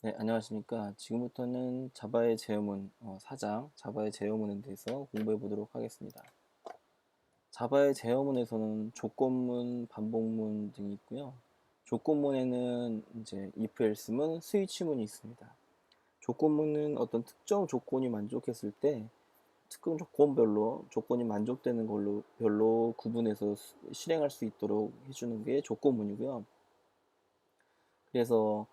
네, 안녕하십니까. 지금부터는 자바의 제어문 4장, 자바의 제어문에 대해서 공부해 보도록 하겠습니다. 자바의 제어문에서는 조건문, 반복문 등이 있고요. 조건문에는 이제 if, else문, 스위치문이 있습니다. 조건문은 어떤 특정 조건이 만족했을 때 특정 조건별로 조건이 만족되는 걸로 별로 구분해서 실행할 수 있도록 해주는 게 조건문이고요. 그래서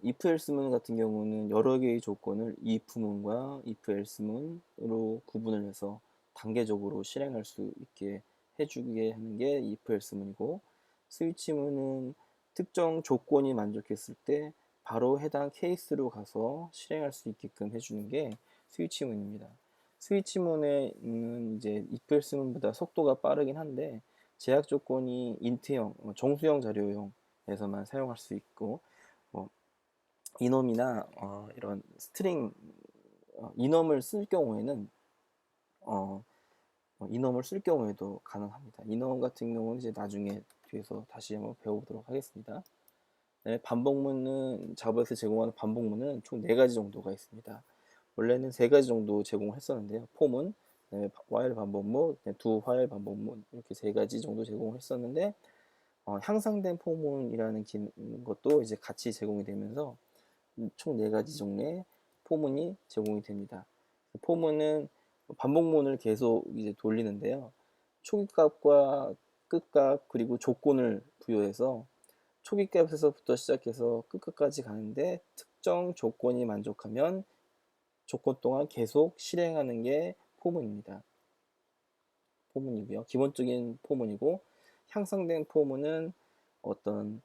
if else문 같은 경우는 여러 개의 조건을 if문과 if else문으로 구분을 해서 단계적으로 실행할 수 있게 해주게 하는 게 if else문이고, 스위치문은 특정 조건이 만족했을 때 바로 해당 케이스로 가서 실행할 수 있게끔 해주는 게 스위치문입니다. 스위치문은 이제 if else문보다 속도가 빠르긴 한데 제약 조건이 인트형, 정수형 자료형에서만 사용할 수 있고, 뭐 이놈이나 이런 스트링 이놈을 쓸 경우에는 어, 이놈을 쓸 경우에도 가능합니다. 이놈 같은 경우는 이제 나중에 뒤에서 다시 한번 배워보도록 하겠습니다. 네, 반복문은 자바에서 제공하는 반복문은 총 4가지 정도가 있습니다. 원래는 3가지 정도 제공을 했었는데요. 폼은 네, while 반복문, 네, do while 반복문 이렇게 3가지 정도 제공을 했었는데 향상된 포문이라는 것도 이제 같이 제공이 되면서 총 4가지 종류의 포문이 제공이 됩니다. 포문은 반복문을 계속 이제 돌리는데요. 초기값과 끝값 그리고 조건을 부여해서 초기값에서부터 시작해서 끝값까지 가는데 특정 조건이 만족하면 조건 동안 계속 실행하는 게 포문입니다. 포문이고요. 기본적인 포문이고, 향상된 포문은 어떤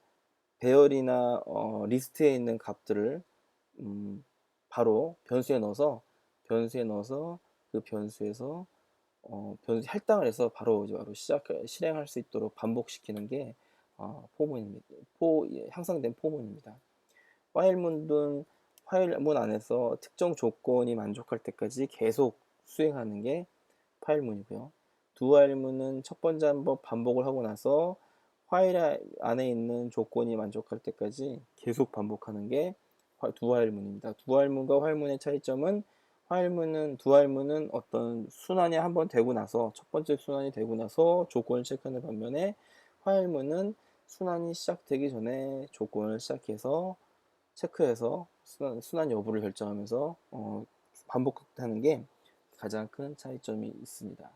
배열이나 리스트에 있는 값들을 바로 변수에 넣어서 그 변수에서 변수 할당을 해서 바로 실행할 수 있도록 반복시키는 게 포문입니다. 향상된 포문입니다. 화일문은 화일문 안에서 특정 조건이 만족할 때까지 계속 수행하는 게 파일문이고요. 두화일문은 첫 번째 한번 반복을 하고 나서 화일 안에 있는 조건이 만족할 때까지 계속 반복하는 게 두화일문입니다. 두화일문과 화일문의 차이점은 두화일문은 어떤 순환이 한번 되고 나서 첫 번째 순환이 되고 나서 조건을 체크하는 반면에 화일문은 순환이 시작되기 전에 조건을 체크해서 순환 여부를 결정하면서 반복하는 게 가장 큰 차이점이 있습니다.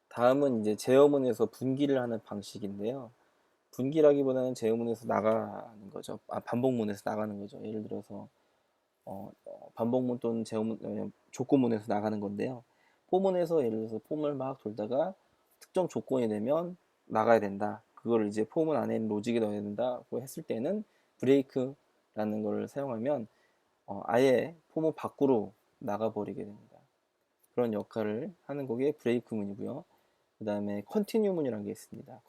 다음은 이제 제어문에서 분기를 하는 방식인데요. 분기라기보다는 제어문에서 나가는 거죠. 반복문에서 나가는 거죠. 예를 들어서 반복문 또는 조건문에서 나가는 건데요. 포문에서 예를 들어서 폼을 막 돌다가 특정 조건이 되면 나가야 된다. 그걸 이제 포문 안에 있는 로직에 넣어야 된다고 했을 때는 브레이크라는 걸 사용하면 아예 포문 밖으로 나가버리게 됩니다. 그런 역할을 하는 거게 브레이크문이고요. 그 다음에 컨티뉴문이라는 게 있습니다.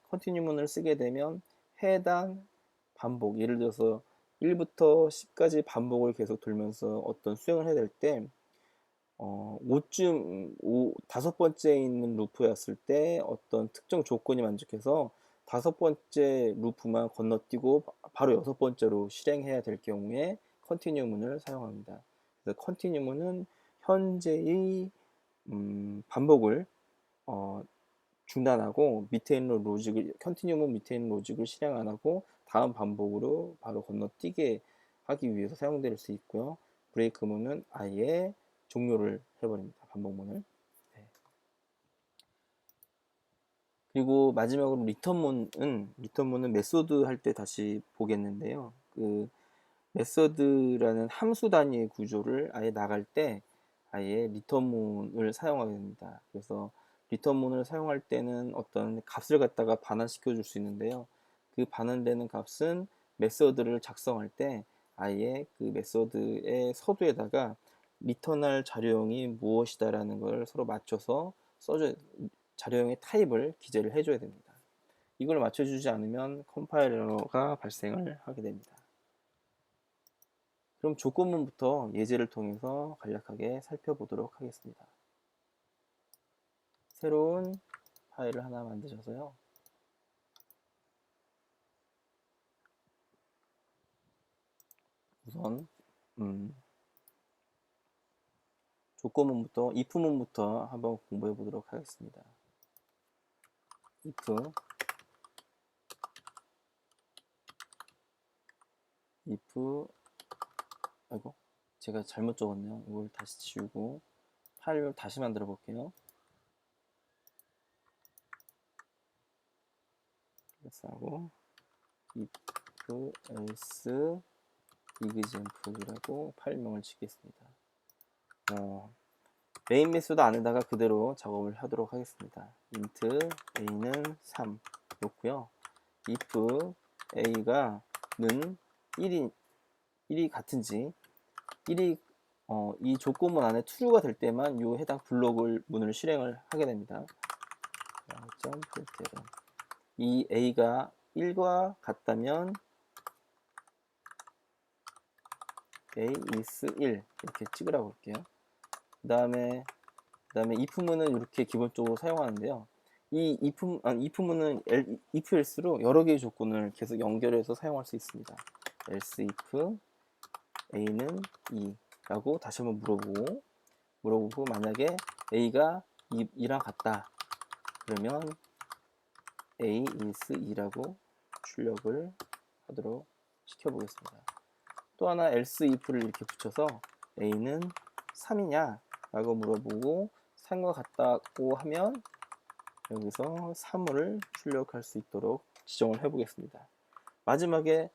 컨티뉴문을 쓰게 되면 해당 반복, 예를 들어서 1부터 10까지 반복을 계속 돌면서 어떤 수행을 해야 될 때, 5번째에 있는 루프였을 때 어떤 특정 조건이 만족해서 5번째 루프만 건너뛰고 바로 6번째로 실행해야 될 경우에 컨티뉴문을 사용합니다. 그래서 컨티뉴문은 현재의 반복을 어, 중단하고 밑에 있는 로직을 컨티뉴문 밑에 있는 로직을 실행 안 하고 다음 반복으로 바로 건너뛰게 하기 위해서 사용될 수 있고요. 브레이크문은 아예 종료를 해버립니다. 반복문을. 네. 그리고 마지막으로 리턴문은 메소드 할 때 다시 보겠는데요. 그 메서드라는 함수 단위의 구조를 아예 나갈 때 아예 리턴문을 사용하게 됩니다. 그래서 리턴문을 사용할 때는 어떤 값을 갖다가 반환시켜 줄 수 있는데요. 그 반환되는 값은 메서드를 작성할 때 아예 그 메서드의 서두에다가 리턴할 자료형이 무엇이다라는 걸 서로 맞춰서 자료형의 타입을 기재를 해줘야 됩니다. 이걸 맞춰주지 않으면 컴파일러가 발생을 하게 됩니다. 그럼 조건문부터 예제를 통해서 간략하게 살펴보도록 하겠습니다. 새로운 파일을 하나 만드셔서요. 한번 조건문부터 if문부터 한번 공부해 보도록 하겠습니다. if 아이고 제가 잘못 적었네요. 이걸 다시 지우고 파일을 다시 만들어 볼게요. 그래서 하고 if else example이라고 파일명을 짓겠습니다. 메인 메소드 안에다가 그대로 작업을 하도록 하겠습니다. int a는 3 놓고요. if a가 는 1이 같은지 1이 이 조건문 안에 true가 될 때만 이 해당 블록을 문을 실행을 하게 됩니다. 이 a가 1과 같다면 a is 1 이렇게 찍으라고 할게요. 그 다음에 if문은 이렇게 기본적으로 사용하는데요. 이 if문은 if else로 여러 개의 조건을 계속 연결해서 사용할 수 있습니다. else if a는 2 라고 다시 한번 물어보고 만약에 a가 2랑 같다 그러면 a is 2라고 출력을 하도록 시켜보겠습니다. 또 하나 else if를 이렇게 붙여서 a는 3이냐 라고 물어보고 3과 같다고 하면 여기서 3을 출력할 수 있도록 지정을 해 보겠습니다. 마지막에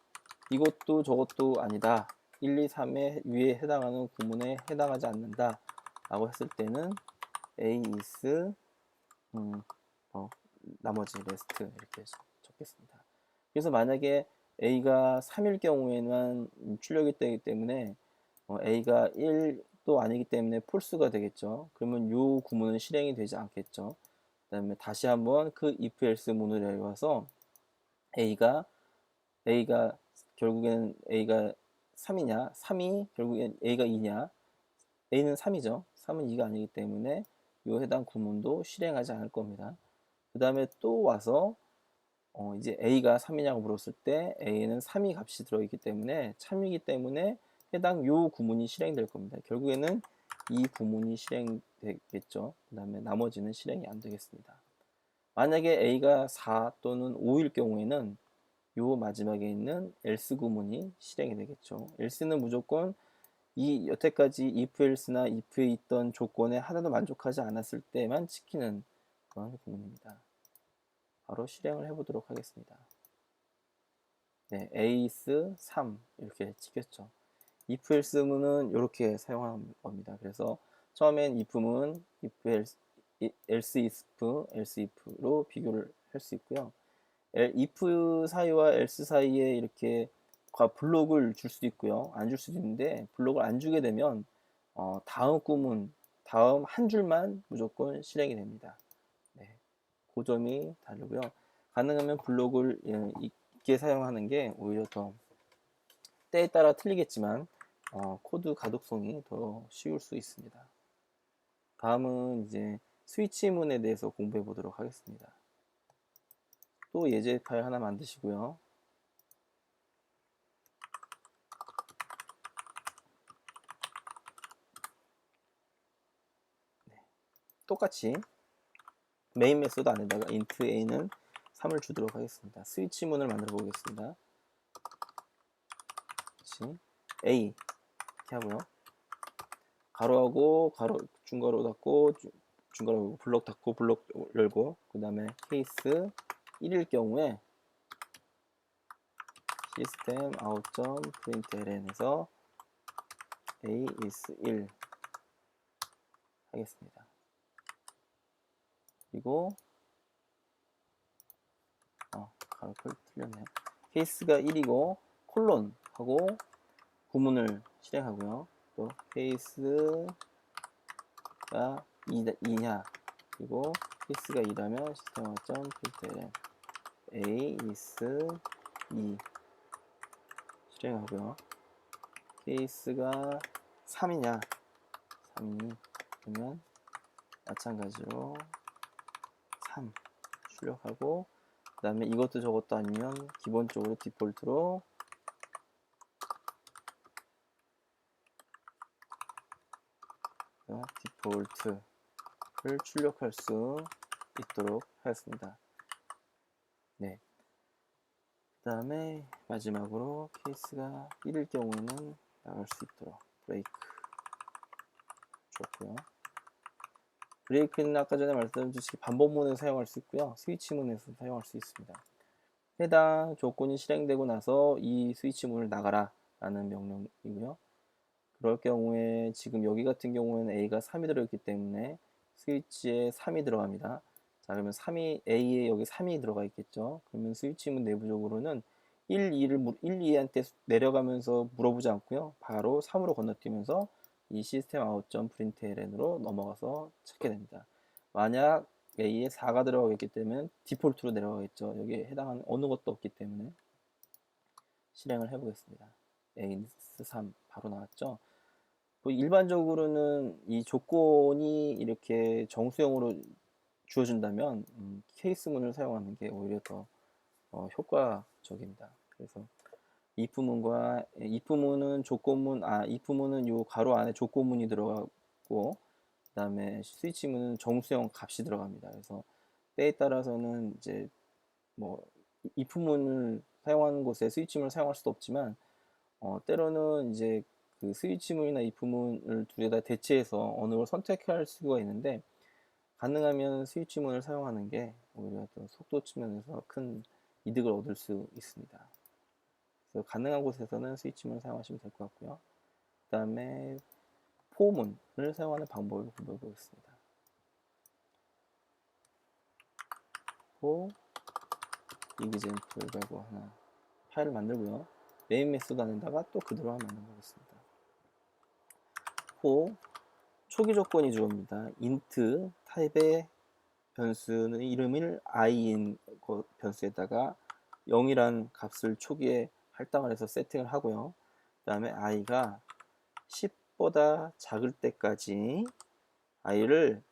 이것도 저것도 아니다 1, 2, 3에 위에 해당하는 구문에 해당하지 않는다 라고 했을 때는 a is 나머지 rest 이렇게 적겠습니다. 그래서 만약에 a가 3일 경우에는 출력이 되기 때문에 a가 1도 아니기 때문에 false가 되겠죠. 그러면 이 구문은 실행이 되지 않겠죠. 그 다음에 다시 한번 그 if else 문을 내려와서 a가 결국에는 a가 3이냐 3이 결국엔 a가 2냐 a는 3이죠. 3은 2가 아니기 때문에 이 해당 구문도 실행하지 않을 겁니다. 그 다음에 또 와서 이제 a가 3이냐고 물었을 때 a에는 3이 값이 들어있기 때문에 참이기 때문에 해당 요 구문이 실행될 겁니다. 결국에는 이 구문이 실행되겠죠. 그 다음에 나머지는 실행이 안 되겠습니다. 만약에 a가 4 또는 5일 경우에는 요 마지막에 있는 else 구문이 실행이 되겠죠. else는 무조건 이 여태까지 if else나 if에 있던 조건에 하나도 만족하지 않았을 때만 지키는 그런 구문입니다. 바로 실행을 해보도록 하겠습니다. 네, a is 3 이렇게 찍혔죠. if else문은 이렇게 사용하는 겁니다. 그래서 처음엔 if문 if else if로 비교를 할 수 있고요. if 사이와 else 사이에 이렇게 블록을 줄 수도 있고요. 안 줄 수도 있는데 블록을 안 주게 되면 다음 구문 다음 한 줄만 무조건 실행이 됩니다. 네, 그 점이 다르고요. 가능하면 블록을 있게 사용하는 게 오히려 더 때에 따라 틀리겠지만 코드 가독성이 더 쉬울 수 있습니다. 다음은 이제 스위치문에 대해서 공부해 보도록 하겠습니다. 또 예제 파일 하나 만드시고요. 네. 똑같이 메인 메소드 안에다가 int a는 3을 주도록 하겠습니다. 스위치문을 만들어 보겠습니다. a 이렇게 하고요. 가로하고 가로 중괄호 닫고 중괄호 블록 닫고 블록 열고 그 다음에 케이스 1일 경우에 시스템 out.println에서 a is 1 하겠습니다. 그리고 가로 틀렸네요. 케이스가 1이고 콜론 하고 구문을 실행하고요. 또 케이스가 2냐 그리고 케이스가 2라면 시스템 out.println a is 2 실행하고요. 케이스가 3이냐 3이 그러면 마찬가지로 3 출력하고 그 다음에 이것도 저것도 아니면 기본적으로 디폴트로 디폴트를 출력할 수 있도록 하였습니다. 네. 그 다음에 마지막으로 케이스가 1일 경우에는 나갈 수 있도록 브레이크 줬고요. 브레이크는 아까 전에 말씀드렸듯이 반복문에서 사용할 수 있고요. 스위치문에서 사용할 수 있습니다. 해당 조건이 실행되고 나서 이 스위치문을 나가라 라는 명령이고요. 그럴 경우에 지금 여기 같은 경우에는 A가 3이 들어있기 때문에 스위치에 3이 들어갑니다. 자, 그러면 3이 A에 여기 3이 들어가 있겠죠. 그러면 스위치문 내부적으로는 1, 2한테 내려가면서 물어보지 않고요. 바로 3으로 건너뛰면서 이 시스템 아웃.println으로 넘어가서 찾게 됩니다. 만약 A에 4가 들어가겠기 때문에 디폴트로 내려가겠죠. 여기에 해당하는 어느 것도 없기 때문에 실행을 해보겠습니다. AS3 바로 나왔죠. 일반적으로는 이 조건이 이렇게 정수형으로 주어진다면 케이스문을 사용하는 게 오히려 더 효과적입니다. 그래서 if문은 조건문, if문은 요 가로 안에 조건문이 들어가고, 그 다음에 스위치문은 정수형 값이 들어갑니다. 그래서 때에 따라서는 이제 뭐 if문을 사용하는 곳에 스위치문을 사용할 수도 없지만, 때로는 이제 그 스위치문이나 if문을 둘 다 대체해서 어느 걸 선택할 수가 있는데, 가능하면 스위치문을 사용하는 게 오히려 또 속도 측면에서 큰 이득을 얻을 수 있습니다. 그래서 가능한 곳에서는 스위치문을 사용하시면 될 것 같고요. 그 다음에 포문을 사용하는 방법을 공부해 보겠습니다. 포 example라고 하나 파일을 만들고요. 메인 메소드 안에다가 또 그대로 하나 만들어 보겠습니다. 포 초기 조건이 주어집니다. int 타입의 변수는 이름을 i인 변수에다가 0이란 값을 초기에 할당을 해서 세팅을 하고요. 그 다음에 i가 10보다 작을 때까지 i를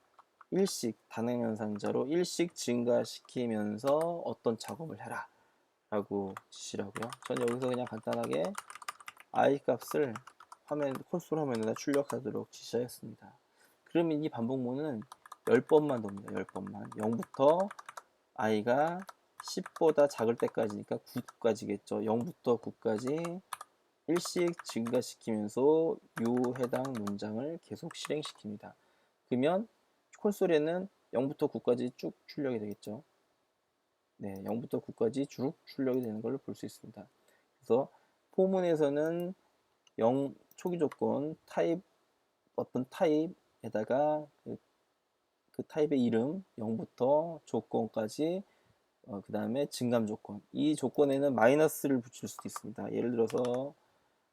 일씩 단행현상자로 일씩 증가시키면서 어떤 작업을 해라 라고 지시를 하고요. 저는 여기서 그냥 간단하게 i 값을 콘솔 화면에다 출력하도록 지시하였습니다. 그러면 이 반복문은 10번만 돕니다. 10번만 0부터 i가 10보다 작을 때까지니까 9까지겠죠. 0부터 9까지 일씩 증가시키면서 요 해당 문장을 계속 실행시킵니다. 그러면 콘솔에는 0부터 9까지 쭉 출력이 되겠죠. 네, 0부터 9까지 쭉 출력이 되는 걸 볼 수 있습니다. 그래서 포문에서는 0 초기 조건 타입 어떤 타입에다가 그 타입의 이름 0부터 조건까지 그 다음에 증감 조건 이 조건에는 마이너스를 붙일 수도 있습니다. 예를 들어서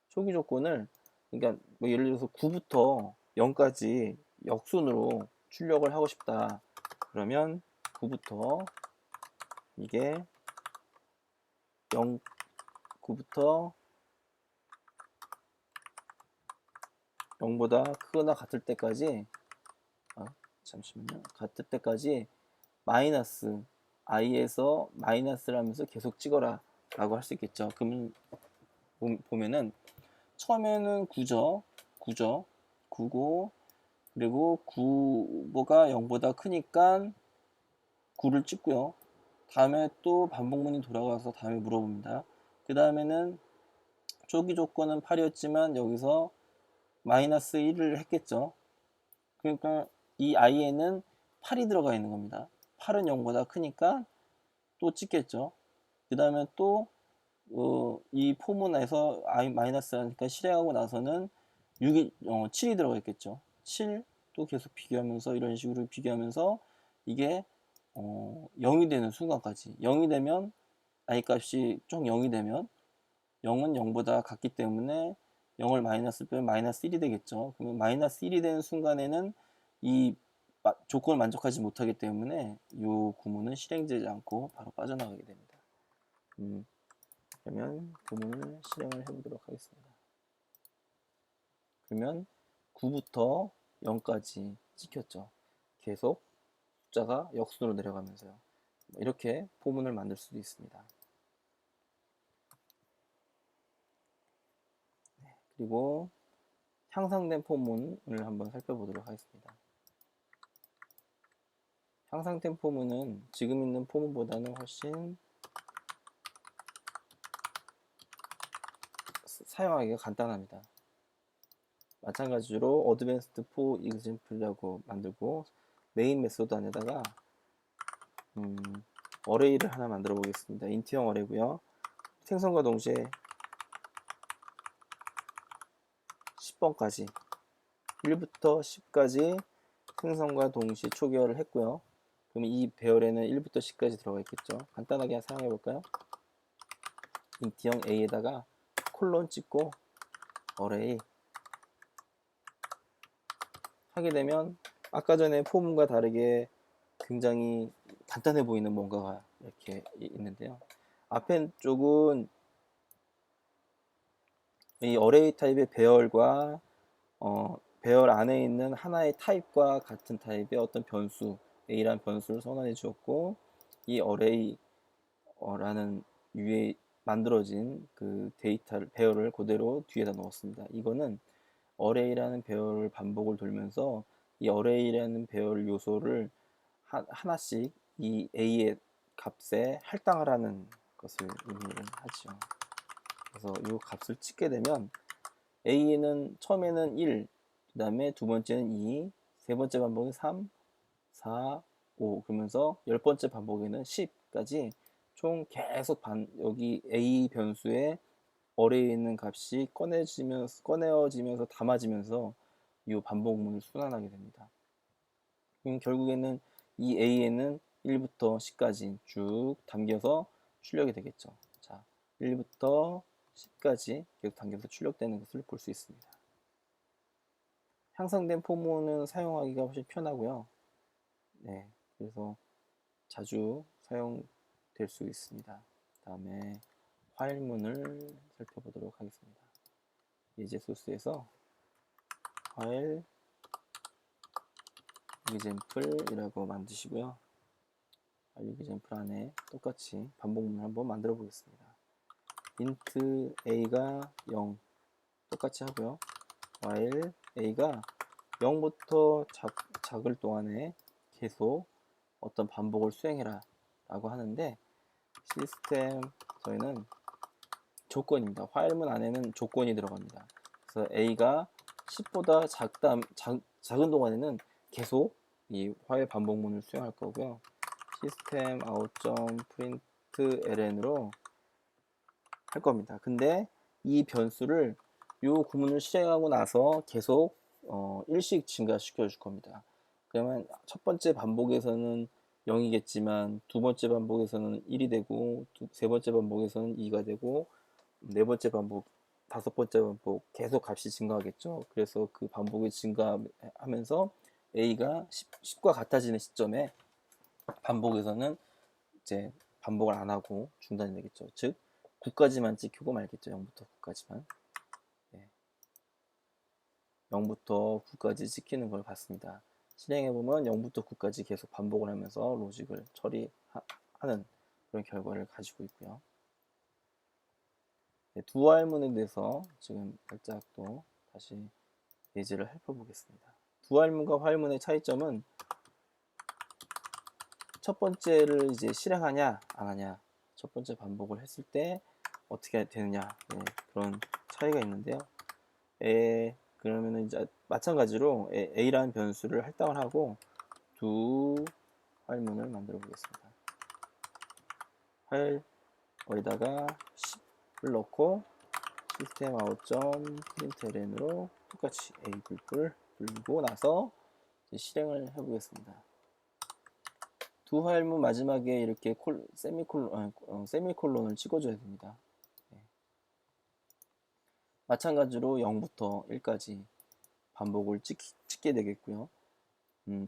초기 조건을 그러니까 뭐 예를 들어서 9부터 0까지 역순으로 출력을 하고 싶다. 그러면 9부터 이게 9부터 0보다 크거나 같을 때까지 잠시만요. 같을 때까지 마이너스 i에서 마이너스를 하면서 계속 찍어라 라고 할 수 있겠죠. 그러면 보면은 처음에는 9죠. 9고 그리고 9가 0보다 크니까 9를 찍고요. 다음에 또 반복문이 돌아가서 다음에 물어봅니다. 그 다음에는 초기 조건은 8이었지만 여기서 마이너스 1을 했겠죠. 그러니까 이 i에는 8이 들어가 있는 겁니다. 8은 0보다 크니까 또 찍겠죠. 그 다음에 또 이 포문에서 i 마이너스라니까 실행하고 나서는 7이 들어가 있겠죠. 7 또 계속 비교하면서 이런 식으로 비교하면서 이게 0이 되는 순간까지 0이 되면 i 값이 좀 0이 되면 0은 0보다 같기 때문에 0을 마이너스 빼면 마이너스 1이 되겠죠. 그러면 마이너스 1이 되는 순간에는 이 조건을 만족하지 못하기 때문에 이 구문은 실행되지 않고 바로 빠져나가게 됩니다. 그러면 구문을 실행을 해보도록 하겠습니다. 그러면 9부터 0까지 찍혔죠. 계속 숫자가 역순으로 내려가면서요. 이렇게 포문을 만들 수도 있습니다. 그리고 향상된 포문을 한번 살펴보도록 하겠습니다. 향상된 포문은 지금 있는 포문보다는 훨씬 사용하기가 간단합니다. 마찬가지로 어드밴스드 포 이그젬플이라고 만들고 메인 메소드 안에다가 어레이를 하나 만들어 보겠습니다. 인트형 어레이고요. 생성과 동시에 10번까지 1부터 10까지 생성과 동시에 초기화를 했고요. 그럼 이 배열에는 1부터 10까지 들어가 있겠죠. 간단하게 사용해 볼까요? 인트형 A에다가 콜론 찍고 어레이 하게 되면 아까 전에 포문과 다르게 굉장히 간단해 보이는 뭔가가 이렇게 있는데요. 앞에 쪽은 이 어레이 타입의 배열과 배열 안에 있는 하나의 타입과 같은 타입의 어떤 변수 A라는 변수를 선언해 주었고, 이 어레이라는 위에 만들어진 그 데이터를 배열을 그대로 뒤에다 넣었습니다. 이거는 어레이라는 배열 반복을 돌면서 이 어레이라는 배열 요소를 하나씩 이 A의 값에 할당하라는 것을 의미를 하죠. 그래서 이 값을 찍게 되면 A는 처음에는 1, 그 다음에 두 번째는 2, 세 번째 반복은 3, 4, 5 그러면서 10번째 반복에는 10까지 총 계속 여기 A 변수에 어레이에 있는 값이 꺼내어지면서 담아지면서 이 반복문을 순환하게 됩니다. 그럼 결국에는 이 A에는 1부터 10까지 쭉 담겨서 출력이 되겠죠. 자, 1부터 10까지 계속 당겨서 출력되는 것을 볼 수 있습니다. 향상된 포문은 사용하기가 훨씬 편하고요. 네, 그래서 자주 사용될 수 있습니다. 다음에 파일문을 살펴보도록 하겠습니다. 예제 소스에서 파일 example이라고 만드시고요. 파일 example 안에 똑같이 반복문을 한번 만들어 보겠습니다. int a가 0 똑같이 하고요. while a가 0부터 작을 동안에 계속 어떤 반복을 수행해라 라고 하는데, 시스템에서는 조건입니다. while문 안에는 조건이 들어갑니다. 그래서 a가 10보다 작은 동안에는 계속 이 while 반복문을 수행할 거고요. 시스템 out.println으로 할 겁니다. 근데 이 변수를 이 구문을 실행하고 나서 계속 1씩 증가시켜 줄 겁니다. 그러면 첫 번째 반복에서는 0이겠지만 두 번째 반복에서는 1이 되고 세 번째 반복에서는 2가 되고 네 번째 반복, 다섯 번째 반복 계속 값이 증가하겠죠. 그래서 그 반복이 증가하면서 A가 10과 같아지는 시점에 반복에서는 이제 반복을 안 하고 중단이 되겠죠. 즉 9까지만 찍히고 말겠죠. 0부터 9까지만. 네. 0부터 9까지 찍히는 걸 봤습니다. 실행해보면 0부터 9까지 계속 반복을 하면서 로직을 처리하는 그런 결과를 가지고 있고요. 네, 두알문에 대해서 지금 살짝 또 다시 예제를 살펴보겠습니다. 두알문과 화알문의 차이점은 첫 번째를 이제 실행하냐 안 하냐, 첫 번째 반복을 했을 때 어떻게 되느냐, 네, 그런 차이가 있는데요. 그러면은 이제 마찬가지로 A라는 변수를 할당을 하고 두 화일문을 만들어 보겠습니다. 화일 어디다가 10을 넣고 시스템 out.println으로 똑같이 A 불을 불고 나서 실행을 해보겠습니다. 두 화일문 마지막에 이렇게 세미콜론을 찍어줘야 됩니다. 네. 마찬가지로 0부터 1까지 반복을 찍게 되겠고요.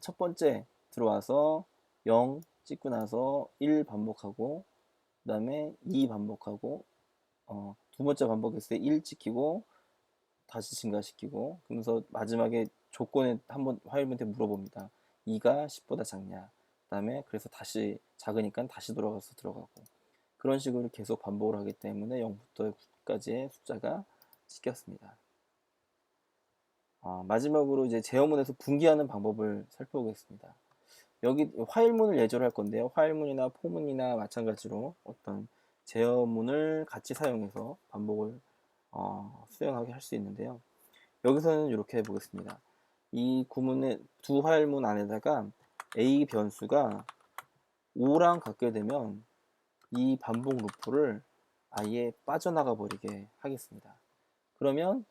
첫 번째 들어와서 0 찍고 나서 1 반복하고 그 다음에 2 반복하고 두 번째 반복했을 때 1 찍히고 다시 증가시키고, 그러면서 마지막에 조건에 한번 화일문한테 물어봅니다. 2가 10보다 작냐, 그 다음에 그래서 다시 작으니까 다시 돌아가서 들어가고, 그런 식으로 계속 반복을 하기 때문에 0부터 9까지의 숫자가 찍혔습니다. 마지막으로 이제 제어문에서 분기하는 방법을 살펴보겠습니다. 여기 화일문을 예제로 할 건데요. 화일문이나 포문이나 마찬가지로 어떤 제어문을 같이 사용해서 반복을 수행하게 할 수 있는데요. 여기서는 이렇게 해보겠습니다. 이 구문의 두 화일문 안에다가 A 변수가 5랑 같게 되면 이 반복 루프를 아예 빠져나가 버리게 하겠습니다. 그러면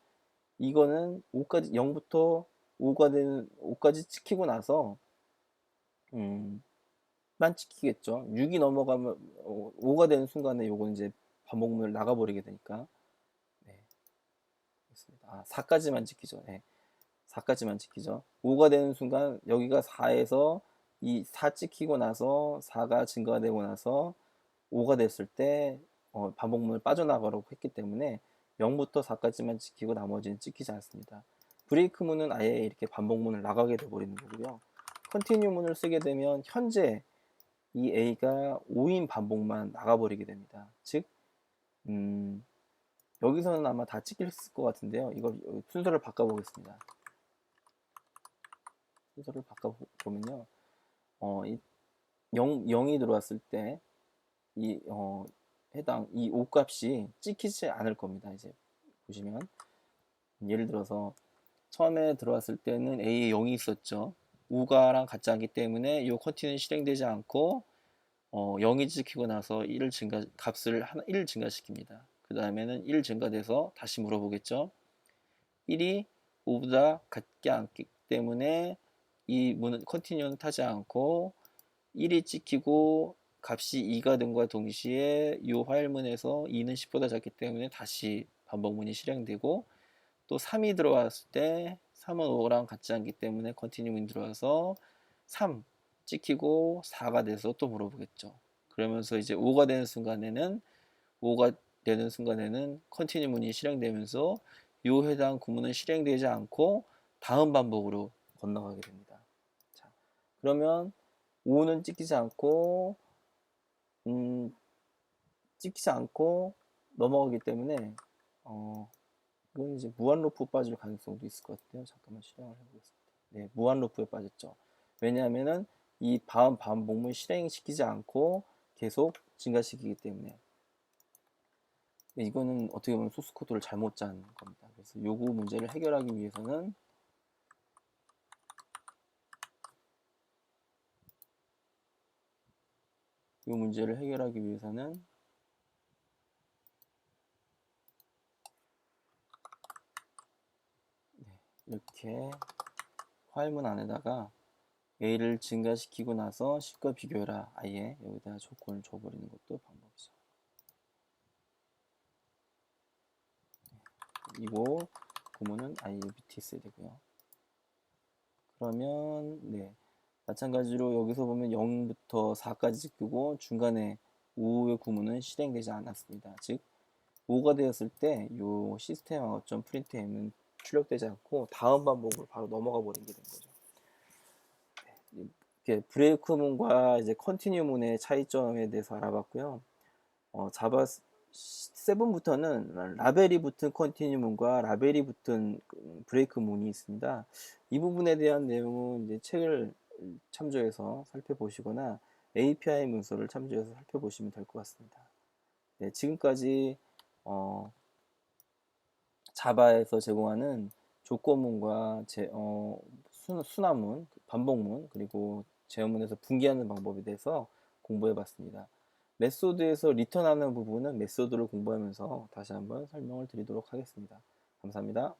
이거는 5까지 0부터 5까지 찍히고 나서 만 찍히겠죠. 6이 넘어가면 5가 되는 순간에 요건 이제 반복문을 나가버리게 되니까 네, 그렇습니다. 4까지만 찍히죠. 네, 4까지만 찍히죠. 5가 되는 순간 여기가 4에서 이 4 찍히고 나서 4가 증가되고 나서 5가 됐을 때 반복문을 빠져나가라고 했기 때문에 0부터 4까지만 찍히고 나머지는 찍히지 않습니다. 브레이크 문은 아예 이렇게 반복문을 나가게 돼버리는 거고요. 컨티뉴 문을 쓰게 되면 현재 이 A가 5인 반복만 나가버리게 됩니다. 즉 여기서는 아마 다 찍힐 것 같은데요. 이걸 순서를 바꿔보겠습니다. 순서를 바꿔보면요. 이 0이 들어왔을 때 해당 이 5값이 찍히지 않을 겁니다. 이제 보시면 예를 들어서 처음에 들어왔을 때는 A에 0이 있었죠. 5가랑 같지 않기 때문에 이 컨티뉴는 실행되지 않고 0이 찍히고 나서 값을 1 증가시킵니다. 그 다음에는 1 증가돼서 다시 물어보겠죠. 1이 5보다 같지 않기 때문에 이 문은 컨티뉴는 타지 않고 1이 찍히고 값이 2가 됨과 동시에 이 화일문에서 2는 10보다 작기 때문에 다시 반복문이 실행되고 또 3이 들어왔을 때 3은 5랑 같지 않기 때문에 컨티뉴문이 들어와서 3 찍히고 4가 돼서 또 물어보겠죠. 그러면서 이제 5가 되는 순간에는 컨티뉴문이 실행되면서 이 해당 구문은 실행되지 않고 다음 반복으로 건너가게 됩니다. 자, 그러면 5는 찍히지 않고 넘어가기 때문에 이건 이제 무한 루프 빠질 가능성도 있을 것 같아요. 잠깐만 실행을 해보겠습니다. 네, 무한 루프에 빠졌죠. 왜냐하면은 이 다음 반복문 실행시키지 않고 계속 증가시키기 때문에 이거는 어떻게 보면 소스 코드를 잘못 짠 겁니다. 그래서 요구 문제를 해결하기 위해서는 이 문제를 해결하기 위해서는 이렇게 화일문 안에다가 A를 증가시키고 나서 10과 비교해라. 아예 여기다가 조건을 줘버리는 것도 방법이죠. 이거 구문은 아예 밑에 있어야 되고요. 그러면 네, 마찬가지로 여기서 보면 0부터 4까지 찍히고 중간에 5의 구문은 실행되지 않았습니다. 즉 5가 되었을 때 이 시스템 아웃점 프린트m은 출력되지 않고 다음 반복으로 바로 넘어가 버리게 된 거죠. 이렇게 브레이크문과 이제 컨티뉴문의 차이점에 대해서 알아봤고요. 자바 7부터는 라벨이 붙은 컨티뉴문과 라벨이 붙은 브레이크문이 있습니다. 이 부분에 대한 내용은 이제 책을 참조해서 살펴보시거나 API 문서를 참조해서 살펴보시면 될 것 같습니다. 네, 지금까지 자바에서 제공하는 조건문과 순화문, 반복문, 그리고 제어문에서 분기하는 방법에 대해서 공부해 봤습니다. 메소드에서 리턴하는 부분은 메소드를 공부하면서 다시 한번 설명을 드리도록 하겠습니다. 감사합니다.